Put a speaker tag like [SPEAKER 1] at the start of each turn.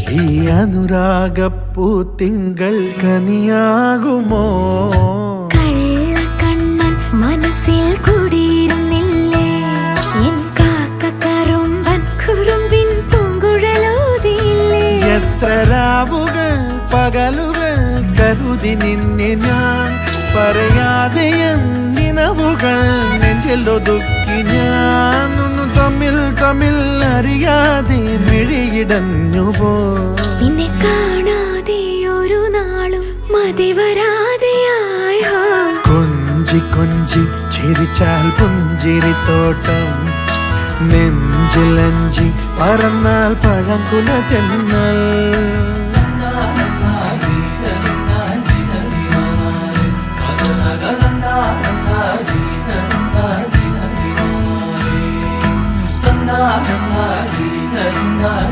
[SPEAKER 1] ഈ അനുരാഗപ്പൂ തിങ്കൾ കനിയാകുമോ?
[SPEAKER 2] കള്ളക്കണ്ണൻ മനസ്സിൽ കുടിയിരുന്നില്ലേ? എൻ കാക്കക്കറുമ്പൻ കുറുമ്പിൻ പൂങ്കുഴലോതിയില്ലേ?
[SPEAKER 1] എത്ര രാവുകൾ പകലുകൾ കരുതി നിന്നെ ഞാൻ, പറയാതെ നിനവുകൾ നെഞ്ചിലൊതുക്കി ഞാൻ. തമ്മിൽ തമ്മിൽ അറിയാതെ മിഴിയിടഞ്ഞു പോ.
[SPEAKER 2] നിന്നെ കാണാതെ ഒരു നാളും മതി വരാതെയായോ?
[SPEAKER 1] കൊഞ്ചി കൊഞ്ചി ചിരിച്ചാൽ പുഞ്ചിരിത്തോട്ടം, നെഞ്ചിലഞ്ചി പറന്നാൽ പഴങ്കുല തെന്നൽ.
[SPEAKER 3] na na na